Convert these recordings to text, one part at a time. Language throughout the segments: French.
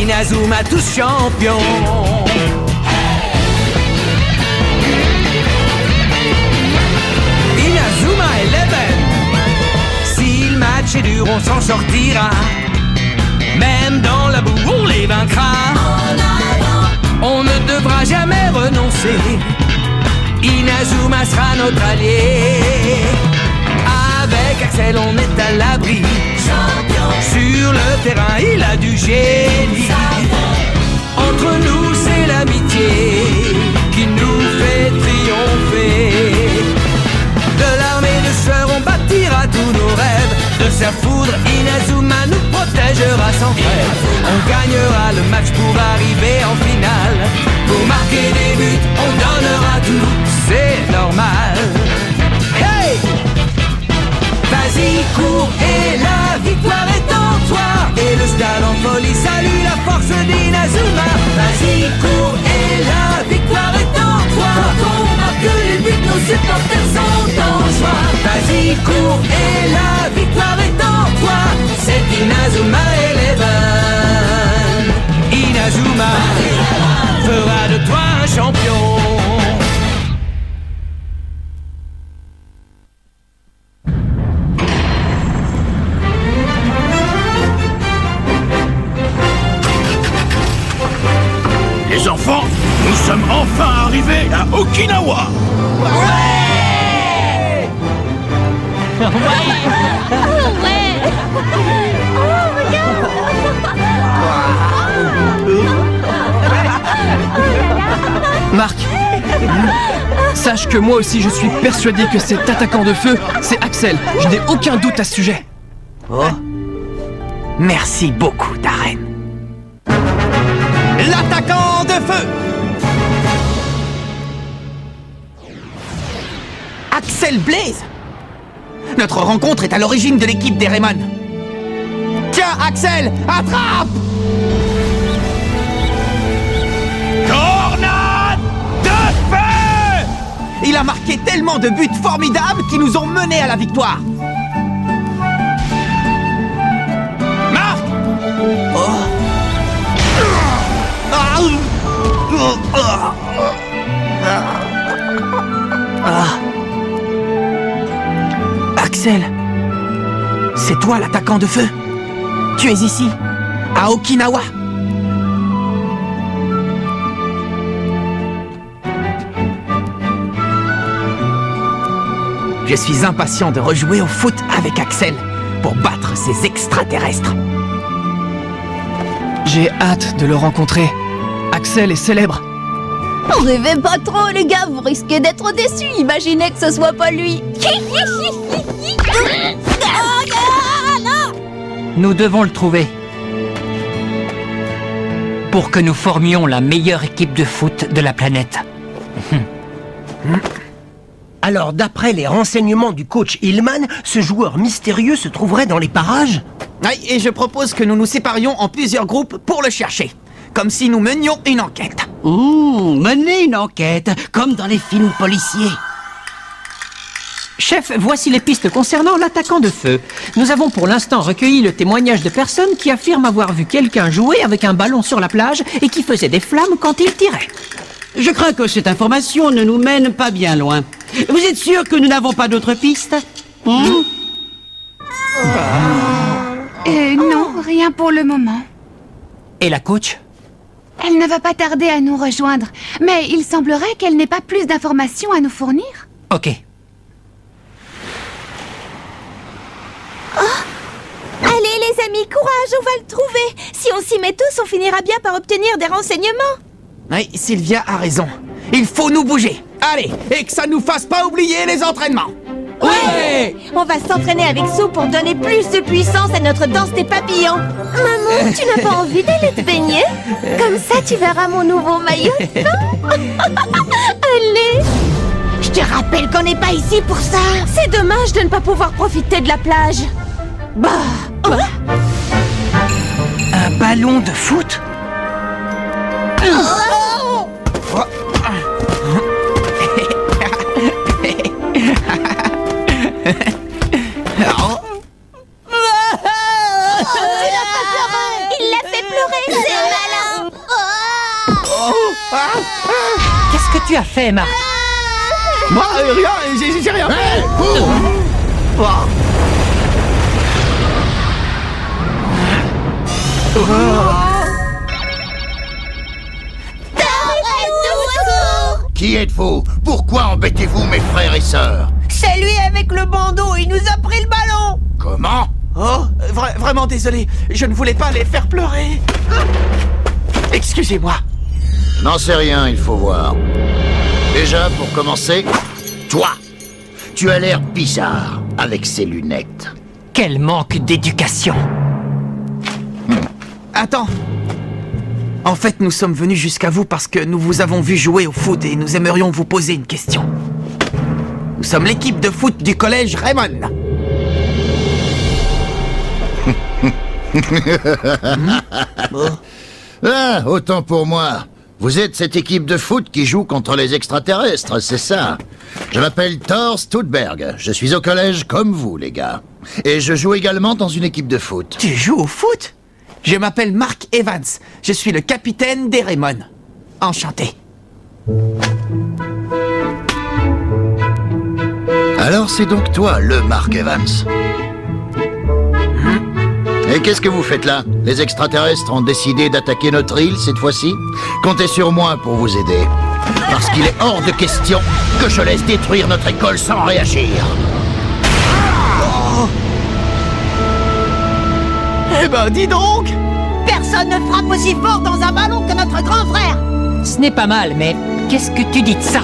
Inazuma tous champions. Inazuma Eleven. Si le match est dur, on s'en sortira. Même dans la boue, on les vaincra. On ne devra jamais renoncer. Inazuma sera notre allié. Avec Axel, on est à l'abri. Sur le terrain, il a du génie. Entre nous, c'est l'amitié qui nous fait triompher. De l'armée de sœurs, on bâtira tous nos rêves. De sa foudre, Inazuma nous protégera sans trêve. On gagnera le match pour arriver en finale. Pour marquer des buts, on donnera tout, c'est normal. Hey! Vas-y, cours et la victoire est en toi. Et le stade en folie salue la force d'Inazuma. Vas-y, cours et la victoire est en toi. Quand on marque les buts, nos supporters sont en joie. Vas-y, cours et la victoire est en toi. C'est Inazuma Eleven. Inazuma fera de toi un champion. Les enfants, nous sommes enfin arrivés à Okinawa. Ouais! Oh, regarde! Marc, sache que moi aussi je suis persuadé que cet attaquant de feu, c'est Axel. Je n'ai aucun doute à ce sujet. Oh. Merci beaucoup, Darren. L'attaquant de feu! Axel Blaze! Notre rencontre est à l'origine de l'équipe des Rayman. Tiens, Axel, attrape! Tornade de feu! Il a marqué tellement de buts formidables qui nous ont menés à la victoire. Marc! Oh. Axel, c'est toi l'attaquant de feu. Tu es ici, à Okinawa. Je suis impatient de rejouer au foot avec Axel pour battre ces extraterrestres. J'ai hâte de le rencontrer. Axel est célèbre. Rêvez pas trop, les gars, vous risquez d'être déçus. Imaginez que ce soit pas lui. Nous devons le trouver. Pour que nous formions la meilleure équipe de foot de la planète. Alors, d'après les renseignements du coach Hillman, ce joueur mystérieux se trouverait dans les parages? Oui, et je propose que nous nous séparions en plusieurs groupes pour le chercher. Comme si nous menions une enquête. Mener une enquête, comme dans les films policiers. Chef, voici les pistes concernant l'attaquant de feu. Nous avons pour l'instant recueilli le témoignage de personnes qui affirment avoir vu quelqu'un jouer avec un ballon sur la plage et qui faisait des flammes quand il tirait. Je crains que cette information ne nous mène pas bien loin. Vous êtes sûr que nous n'avons pas d'autres pistes? Non, rien pour le moment. Et la coach? Elle ne va pas tarder à nous rejoindre, mais il semblerait qu'elle n'ait pas plus d'informations à nous fournir. Ok. Allez les amis, courage, on va le trouver. Si on s'y met tous, on finira bien par obtenir des renseignements. Oui, Sylvia a raison. Il faut nous bouger. Allez, et que ça nous fasse pas oublier les entraînements. Ouais! On va s'entraîner avec Sue pour donner plus de puissance à notre danse des papillons. Maman, tu n'as pas envie d'aller te baigner? Comme ça, tu verras mon nouveau maillot de bain. Allez! Je te rappelle qu'on n'est pas ici pour ça. C'est dommage de ne pas pouvoir profiter de la plage. Un ballon de foot? Il l'a fait pleurer, c'est vrai. fait, Marc? Moi, rien, j'ai rien fait. Qui êtes-vous? Pourquoi embêtez-vous mes frères et sœurs? C'est lui avec le bandeau, il nous a pris le ballon! Comment? Oh, vraiment désolé, je ne voulais pas les faire pleurer. Excusez-moi. N'en sais rien, il faut voir. Déjà, pour commencer, toi, tu as l'air bizarre avec ces lunettes. Quel manque d'éducation! Attends. En fait, nous sommes venus jusqu'à vous parce que nous vous avons vu jouer au foot et nous aimerions vous poser une question. Nous sommes l'équipe de foot du collège Raymond. Ah, autant pour moi. Vous êtes cette équipe de foot qui joue contre les extraterrestres, c'est ça? Je m'appelle Thor Stutberg. Je suis au collège comme vous, les gars. Et je joue également dans une équipe de foot. Tu joues au foot? Je m'appelle Mark Evans. Je suis le capitaine des Raymond. Enchanté. Alors c'est donc toi, le Mark Evans. Et qu'est-ce que vous faites là? Les extraterrestres ont décidé d'attaquer notre île cette fois-ci? Comptez sur moi pour vous aider. Parce qu'il est hors de question que je laisse détruire notre école sans réagir. Oh. Eh ben, dis donc! Personne ne frappe aussi fort dans un ballon que notre grand frère! Ce n'est pas mal, mais qu'est-ce que tu dis de ça?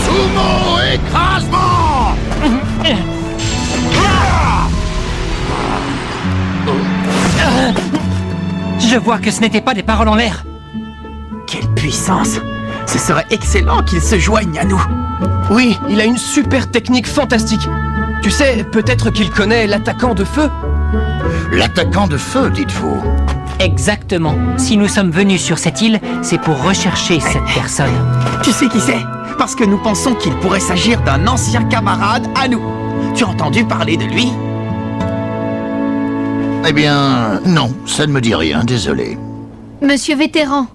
Sumo écrasement! Je vois que ce n'était pas des paroles en l'air. Quelle puissance! Ce serait excellent qu'il se joigne à nous. Oui, il a une super technique fantastique. Tu sais, peut-être qu'il connaît l'attaquant de feu. L'attaquant de feu, dites-vous? Exactement. Si nous sommes venus sur cette île, c'est pour rechercher cette personne. Tu sais qui c'est? Parce que nous pensons qu'il pourrait s'agir d'un ancien camarade à nous. Tu as entendu parler de lui? Eh bien, non, ça ne me dit rien, désolé. Monsieur Vétéran.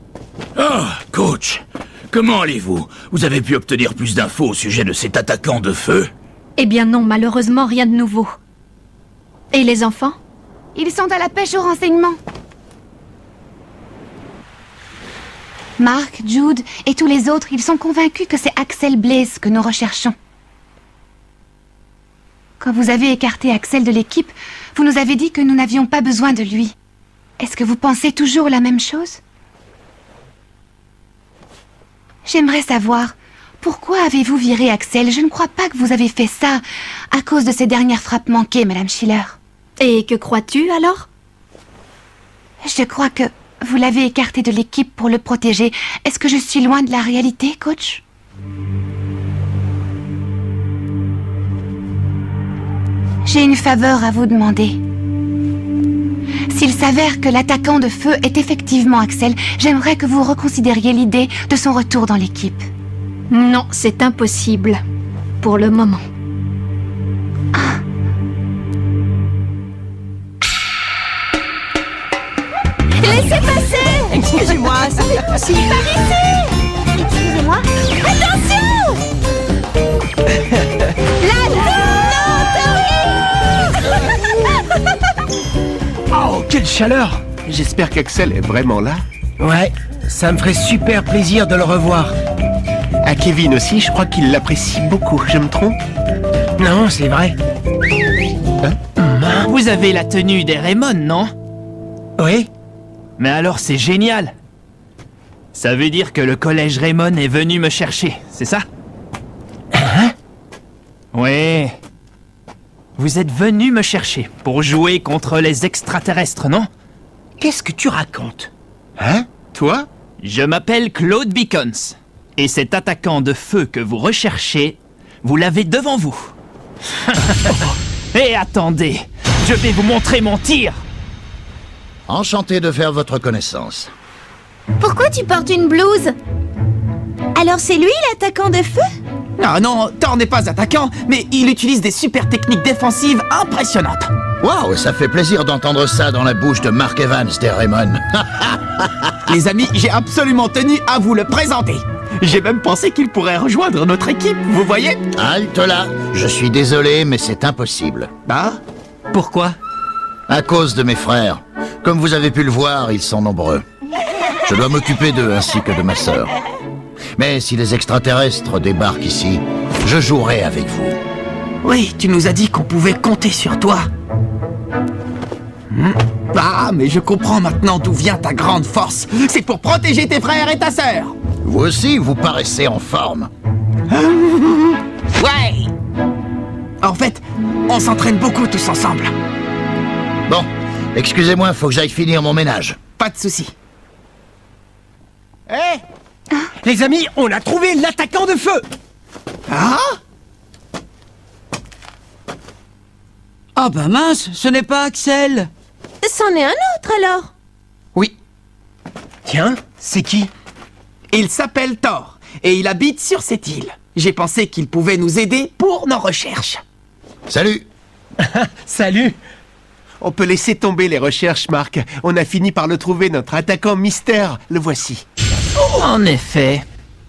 Ah, coach, comment allez-vous? Vous avez pu obtenir plus d'infos au sujet de cet attaquant de feu? Eh bien non, malheureusement, rien de nouveau. Et les enfants? Ils sont à la pêche au renseignement. Mark, Jude et tous les autres, ils sont convaincus que c'est Axel Blaze que nous recherchons. Quand vous avez écarté Axel de l'équipe, vous nous avez dit que nous n'avions pas besoin de lui. Est-ce que vous pensez toujours la même chose? J'aimerais savoir, pourquoi avez-vous viré Axel? Je ne crois pas que vous avez fait ça à cause de ces dernières frappes manquées, Madame Schiller. Et que crois-tu alors? Je crois que vous l'avez écarté de l'équipe pour le protéger. Est-ce que je suis loin de la réalité, coach? J'ai une faveur à vous demander. S'il s'avère que l'attaquant de feu est effectivement Axel, j'aimerais que vous reconsidériez l'idée de son retour dans l'équipe. Non, c'est impossible. Pour le moment. Ah. Laissez passer! Excusez-moi, ça n'est possible! Par ici! Excusez-moi. Attention! Oh, quelle chaleur! J'espère qu'Axel est vraiment là. Ouais, ça me ferait super plaisir de le revoir. À Kevin aussi, je crois qu'il l'apprécie beaucoup. Je me trompe? Non, c'est vrai. Vous avez la tenue des Raymond, non? Oui. Mais alors c'est génial. Ça veut dire que le collège Raymond est venu me chercher, c'est ça? Hein? Oui. Vous êtes venu me chercher pour jouer contre les extraterrestres, non? Qu'est-ce que tu racontes? Hein? Toi? Je m'appelle Claude Beacons. Et cet attaquant de feu que vous recherchez, vous l'avez devant vous. Et attendez, je vais vous montrer mon tir. Enchanté de faire votre connaissance. Pourquoi tu portes une blouse? Alors c'est lui l'attaquant de feu? Ah non, Thor n'est pas attaquant, mais il utilise des super techniques défensives impressionnantes. Waouh, ça fait plaisir d'entendre ça dans la bouche de Mark Evans, des Raymond. Les amis, j'ai absolument tenu à vous le présenter. J'ai même pensé qu'il pourrait rejoindre notre équipe, vous voyez? Halte là. Je suis désolé, mais c'est impossible. Ah? Pourquoi? À cause de mes frères. Comme vous avez pu le voir, ils sont nombreux. Je dois m'occuper d'eux ainsi que de ma sœur. Mais si les extraterrestres débarquent ici, je jouerai avec vous. Oui, tu nous as dit qu'on pouvait compter sur toi. Ah, mais je comprends maintenant d'où vient ta grande force. C'est pour protéger tes frères et ta sœur. Vous aussi, vous paraissez en forme. Ouais. En fait, on s'entraîne beaucoup tous ensemble. Bon, excusez-moi, faut que j'aille finir mon ménage. Pas de souci. Hé Les amis, on a trouvé l'attaquant de feu. Ah? Ah bah mince, ce n'est pas Axel. C'en est un autre alors. Oui. Tiens, c'est qui? Il s'appelle Thor, et il habite sur cette île. J'ai pensé qu'il pouvait nous aider pour nos recherches. Salut. Salut. On peut laisser tomber les recherches, Marc. On a fini par le trouver, notre attaquant mystère. Le voici. En effet.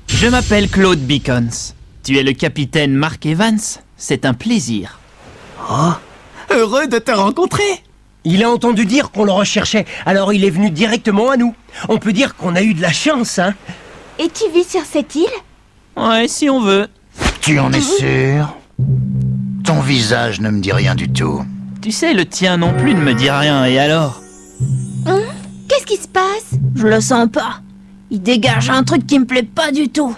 Je m'appelle Claude Beacons. Tu es le capitaine Mark Evans. C'est un plaisir. Oh, heureux de te rencontrer. Il a entendu dire qu'on le recherchait, alors il est venu directement à nous. On peut dire qu'on a eu de la chance, hein. Et tu vis sur cette île? Ouais, si on veut. Tu en es sûr? Ton visage ne me dit rien du tout. Tu sais, le tien non plus ne me dit rien, et alors? Hein? Qu'est-ce qui se passe? Je le sens pas. Il dégage un truc qui me plaît pas du tout.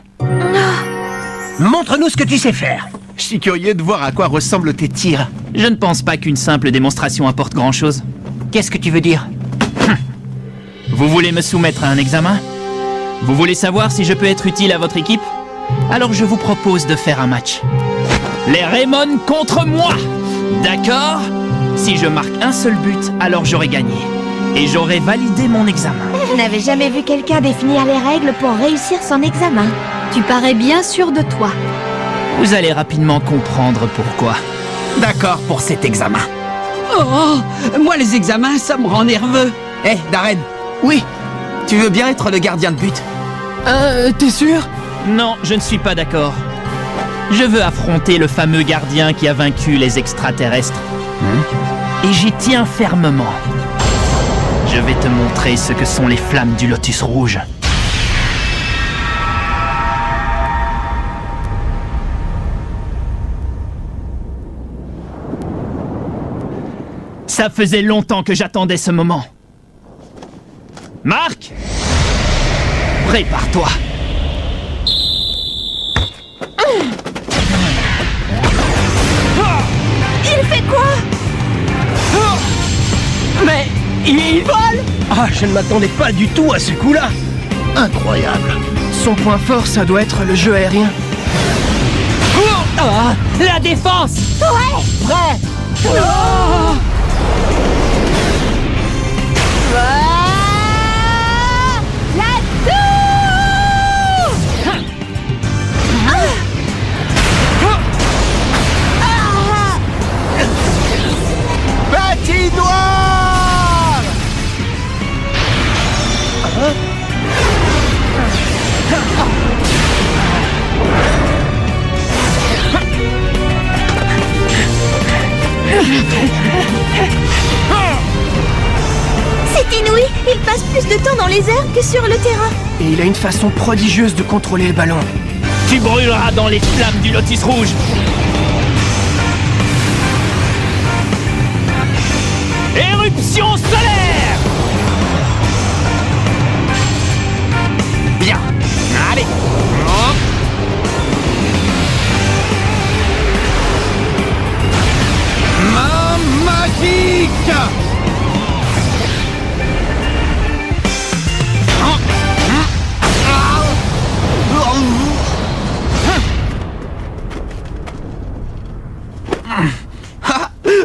Montre-nous ce que tu sais faire. Je suis curieux de voir à quoi ressemblent tes tirs. Je ne pense pas qu'une simple démonstration apporte grand-chose. Qu'est-ce que tu veux dire? Vous voulez me soumettre à un examen? Vous voulez savoir si je peux être utile à votre équipe? Alors je vous propose de faire un match. Les Raymond contre moi! D'accord? Si je marque un seul but, alors j'aurai gagné. Et j'aurai validé mon examen. Je n'avais jamais vu quelqu'un définir les règles pour réussir son examen. Tu parais bien sûr de toi. Vous allez rapidement comprendre pourquoi. D'accord pour cet examen. Oh, moi les examens, ça me rend nerveux. Hé, Darren. Oui. Tu veux bien être le gardien de but? T'es sûr? Non, je ne suis pas d'accord. Je veux affronter le fameux gardien qui a vaincu les extraterrestres. Et j'y tiens fermement. Je vais te montrer ce que sont les flammes du Lotus Rouge. Ça faisait longtemps que j'attendais ce moment. Marc! Prépare-toi. Il fait quoi? Mais il vole! Ah, je ne m'attendais pas du tout à ce coup-là. Incroyable. Son point fort, ça doit être le jeu aérien. Ah, la défense! Ouais! Prêt! Oh! La tour! Patinoire! C'est inouï! Il passe plus de temps dans les airs que sur le terrain. Et il a une façon prodigieuse de contrôler le ballon. Tu brûleras dans les flammes du Lotus Rouge. Éruption solaire! Bien. Allez. Hop. Main magique!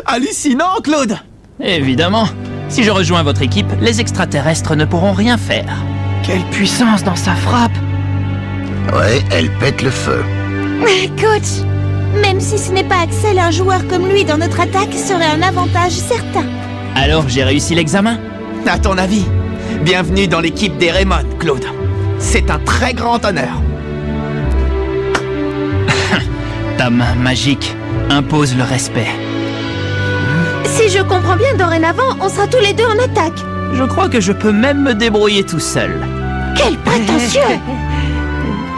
Hallucinant, Claude! Évidemment. Si je rejoins votre équipe, les extraterrestres ne pourront rien faire. Quelle puissance dans sa frappe! Ouais, elle pète le feu. Coach, même si ce n'est pas Axel, un joueur comme lui dans notre attaque serait un avantage certain. Alors j'ai réussi l'examen? À ton avis? Bienvenue dans l'équipe des Raymond, Claude. C'est un très grand honneur. Ta main magique impose le respect. Si je comprends bien, dorénavant, on sera tous les deux en attaque. Je crois que je peux même me débrouiller tout seul. Quel prétentieux!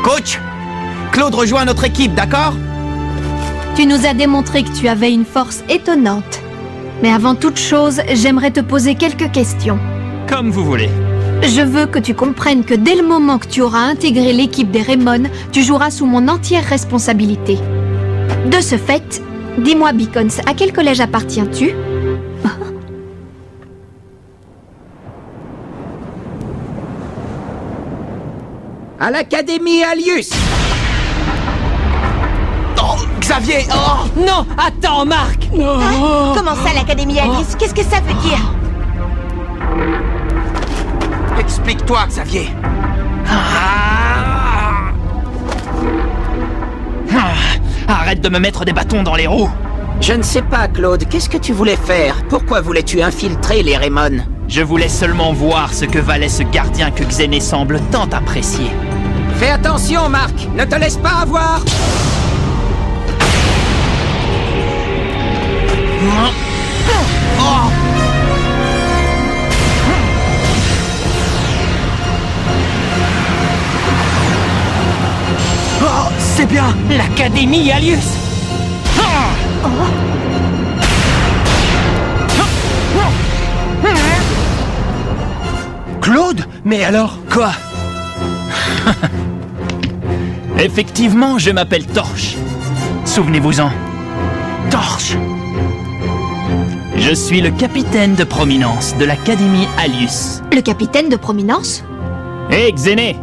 Coach, Claude rejoint notre équipe, d'accord? Tu nous as démontré que tu avais une force étonnante. Mais avant toute chose, j'aimerais te poser quelques questions. Comme vous voulez. Je veux que tu comprennes que dès le moment que tu auras intégré l'équipe des Raymond, tu joueras sous mon entière responsabilité. De ce fait, dis-moi, Beacons, à quel collège appartiens-tu? À l'Académie Alius. Oh, Xavier! Oh! Non, attends, Marc! Hein? Comment ça, l'Académie Alice? Qu'est-ce que ça veut dire? Explique-toi, Xavier. Arrête de me mettre des bâtons dans les roues. Je ne sais pas, Claude. Qu'est-ce que tu voulais faire? Pourquoi voulais-tu infiltrer les Raymond? Je voulais seulement voir ce que valait ce gardien que Xené semble tant apprécier. Fais attention, Marc. Ne te laisse pas avoir. Oh, c'est bien! L'Académie Alius. Claude? Mais alors? Quoi? Effectivement, je m'appelle Torche. Souvenez-vous-en. Torche! Je suis le capitaine de prominence de l'Académie Alius. Le capitaine de prominence? Hé, Xené!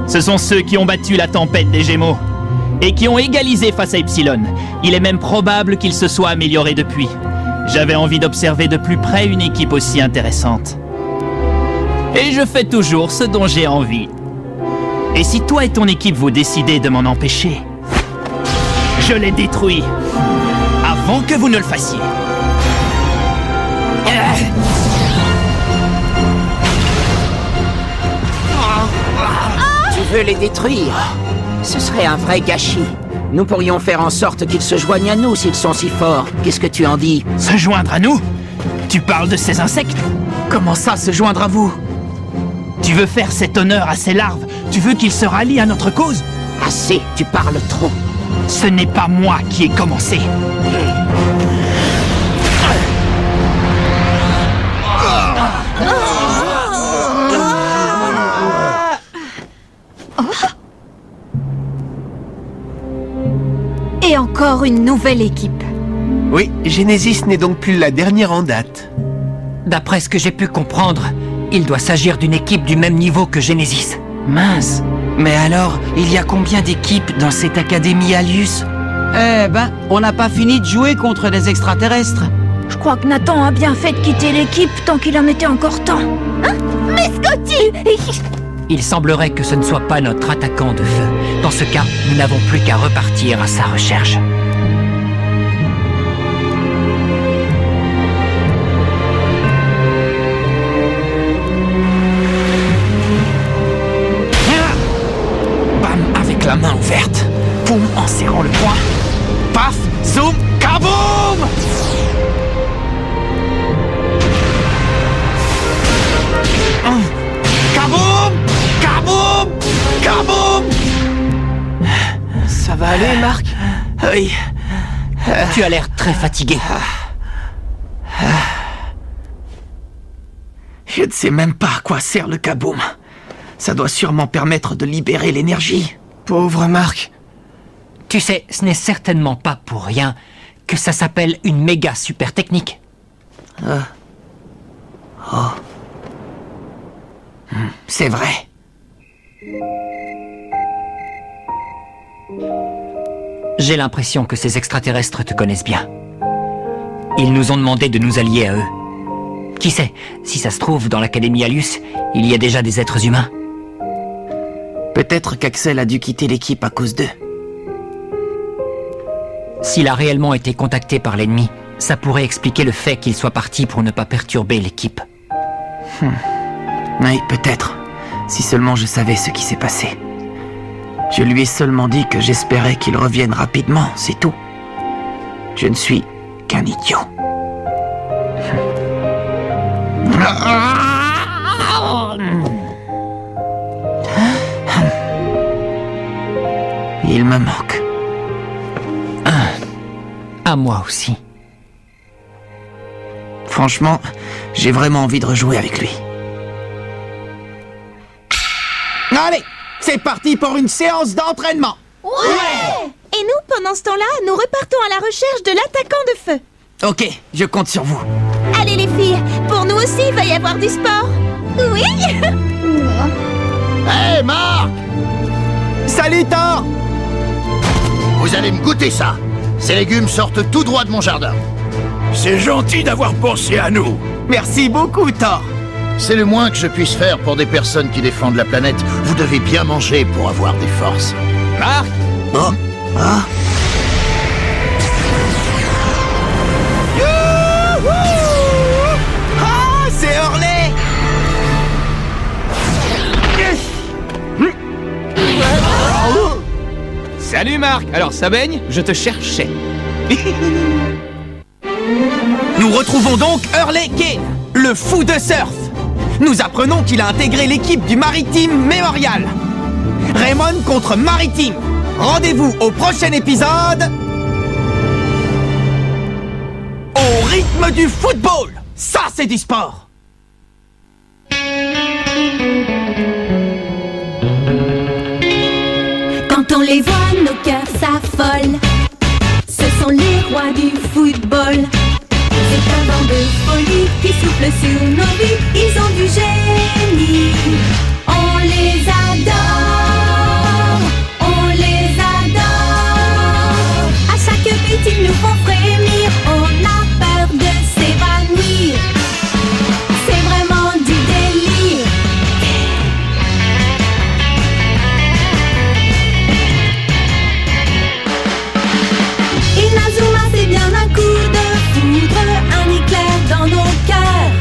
Ce sont ceux qui ont battu la tempête des Gémeaux et qui ont égalisé face à Epsilon. Il est même probable qu'ils se soient améliorés depuis. J'avais envie d'observer de plus près une équipe aussi intéressante. Et je fais toujours ce dont j'ai envie. Et si toi et ton équipe vous décidez de m'en empêcher, je les détruis avant que vous ne le fassiez. Tu veux les détruire? Ce serait un vrai gâchis. Nous pourrions faire en sorte qu'ils se joignent à nous s'ils sont si forts. Qu'est-ce que tu en dis? Se joindre à nous? Tu parles de ces insectes? Comment ça, se joindre à vous? Tu veux faire cet honneur à ces larves? Tu veux qu'ils se rallient à notre cause? Assez, tu parles trop. Ce n'est pas moi qui ai commencé. Et encore une nouvelle équipe. Oui, Genesis n'est donc plus la dernière en date. D'après ce que j'ai pu comprendre, il doit s'agir d'une équipe du même niveau que Genesis. Mince. Mais alors, il y a combien d'équipes dans cette Académie Alius? Eh ben, on n'a pas fini de jouer contre des extraterrestres. Je crois que Nathan a bien fait de quitter l'équipe tant qu'il en était encore temps. Hein? Mais Scotty! Il semblerait que ce ne soit pas notre attaquant de feu. Dans ce cas, nous n'avons plus qu'à repartir à sa recherche. Bam avec la main ouverte. Poum en serrant le poing. Paf, zoom, kaboum! Kaboum! Kaboum! Kaboum! Ça va aller, Marc? Oui. Tu as l'air très fatigué. Je ne sais même pas à quoi sert le kaboum. Ça doit sûrement permettre de libérer l'énergie. Pauvre Marc. Tu sais, ce n'est certainement pas pour rien que ça s'appelle une méga super technique. C'est vrai. J'ai l'impression que ces extraterrestres te connaissent bien. Ils nous ont demandé de nous allier à eux. Qui sait, si ça se trouve, dans l'Académie Alius, il y a déjà des êtres humains. Peut-être qu'Axel a dû quitter l'équipe à cause d'eux. S'il a réellement été contacté par l'ennemi, ça pourrait expliquer le fait qu'il soit parti pour ne pas perturber l'équipe. Oui, peut-être. Si seulement je savais ce qui s'est passé. Je lui ai seulement dit que j'espérais qu'il revienne rapidement, c'est tout. Je ne suis qu'un idiot. Il me manque. À moi aussi. Franchement, j'ai vraiment envie de rejouer avec lui. Allez, c'est parti pour une séance d'entraînement. Ouais. Et nous, pendant ce temps-là, nous repartons à la recherche de l'attaquant de feu. Ok, je compte sur vous. Allez les filles, pour nous aussi, il va y avoir du sport. Oui. Hé, Marc! Salut, Thor! Vous allez me goûter ça. Ces légumes sortent tout droit de mon jardin. C'est gentil d'avoir pensé à nous. Merci beaucoup, Thor. C'est le moins que je puisse faire pour des personnes qui défendent la planète. Vous devez bien manger pour avoir des forces. Marc! Oh. Ah. Ah, c'est Hurley! Salut Marc. Alors ça baigne? Je te cherchais. Nous retrouvons donc Hurley Kane, le fou de surf. Nous apprenons qu'il a intégré l'équipe du Maritime Memorial. Raymond contre Maritime. Rendez-vous au prochain épisode. Au rythme du football. Ça, c'est du sport. Quand on les voit, nos cœurs s'affolent. Ce sont les rois du football. C'est un vent de folie qui souffle sur nos vies. Ils ont du génie. On les adore. On les adore. À chaque but, ils nous font frémir. On a peur de s'évanouir. C'est vraiment du délire. Inazuma, c'est bien un coup de foudre, un éclair dans nos cœurs.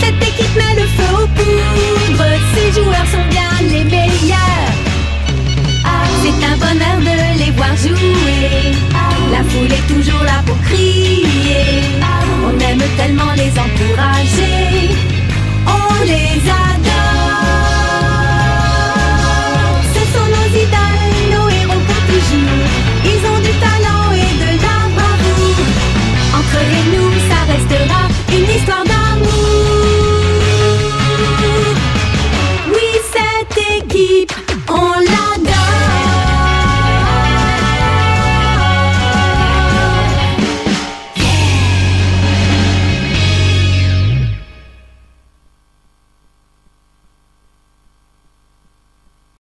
Cette équipe met le feu aux poudres, ces joueurs sont bien les meilleurs. C'est un bonheur de les voir jouer, la foule est toujours là pour crier.